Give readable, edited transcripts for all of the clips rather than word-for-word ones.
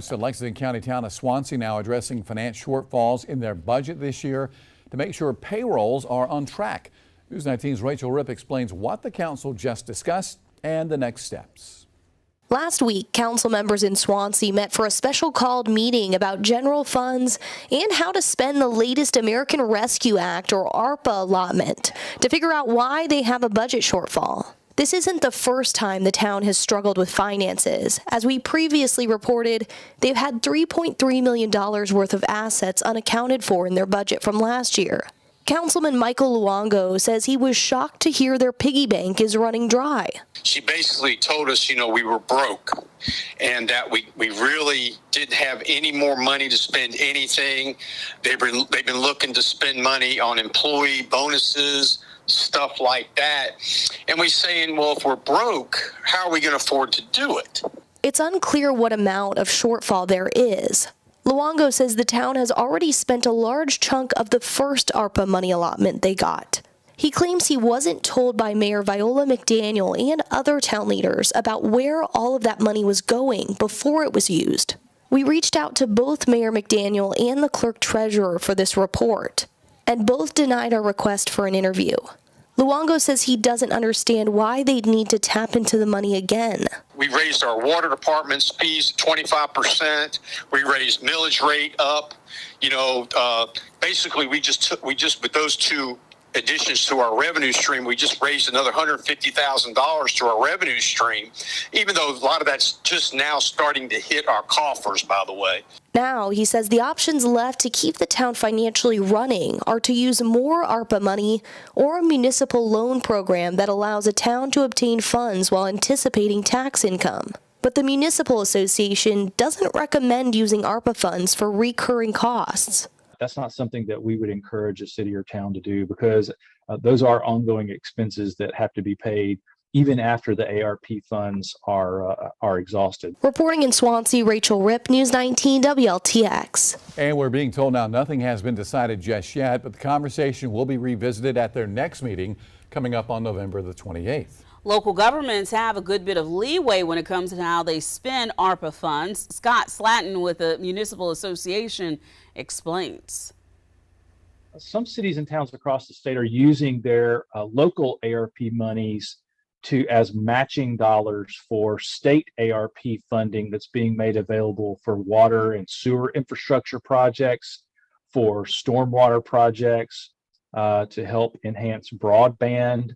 The Lexington County town of Swansea now addressing financial shortfalls in their budget this year to make sure payrolls are on track. News 19's Rachel Ripp explains what the council just discussed and the next steps. Last week, council members in Swansea met for a special called meeting about general funds and how to spend the latest American Rescue Act, or ARPA, allotment to figure out why they have a budget shortfall. This isn't the first time the town has struggled with finances. As we previously reported, they've had $3.3 million worth of assets unaccounted for in their budget from last year. Councilman Michael Luongo says he was shocked to hear their piggy bank is running dry. She basically told us, we were broke and that we really didn't have any more money to spend anything. They've been looking to spend money on employee bonuses, stuff like that. And we're saying, well, if we're broke, how are we going to afford to do it? It's unclear what amount of shortfall there is. Luongo says the town has already spent a large chunk of the first ARPA money allotment they got. He claims he wasn't told by Mayor Viola McDaniel and other town leaders about where all of that money was going before it was used. We reached out to both Mayor McDaniel and the clerk treasurer for this report, and both denied our request for an interview. Luongo says he doesn't understand why they'd need to tap into the money again. We raised our water department's fees 25%. We raised millage rate up. Basically we just with those two additions to our revenue stream, we just raised another $150,000 to our revenue stream, even though a lot of that's just now starting to hit our coffers, by the way. Now, he says the options left to keep the town financially running are to use more ARPA money or a municipal loan program that allows a town to obtain funds while anticipating tax income. But the Municipal Association doesn't recommend using ARPA funds for recurring costs. That's not something that we would encourage a city or town to do, because those are ongoing expenses that have to be paid even after the ARP funds are exhausted. Reporting in Swansea, Rachel Ripp, News 19 WLTX. And we're being told now nothing has been decided just yet, but the conversation will be revisited at their next meeting coming up on November the 28th. Local governments have a good bit of leeway when it comes to how they spend ARPA funds. Scott Slatton with the Municipal Association explains. Some cities and towns across the state are using their local ARP monies as matching dollars for state ARP funding that's being made available for water and sewer infrastructure projects, for stormwater projects, to help enhance broadband.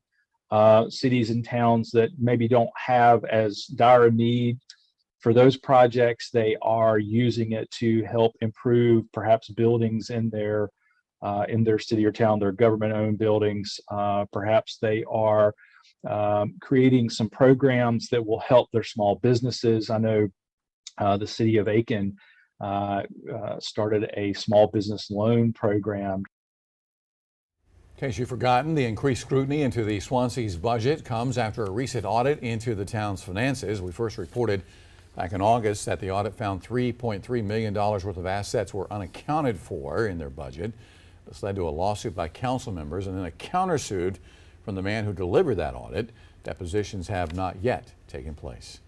Cities and towns that maybe don't have as dire a need for those projects, they are using it to help improve perhaps buildings in their city or town, their government-owned buildings. Perhaps they are creating some programs that will help their small businesses. I know the city of Aiken started a small business loan program. In case you've forgotten, the increased scrutiny into the Swansea's budget comes after a recent audit into the town's finances. We first reported back in August that the audit found $3.3 million worth of assets were unaccounted for in their budget. This led to a lawsuit by council members and then a countersuit from the man who delivered that audit. Depositions have not yet taken place.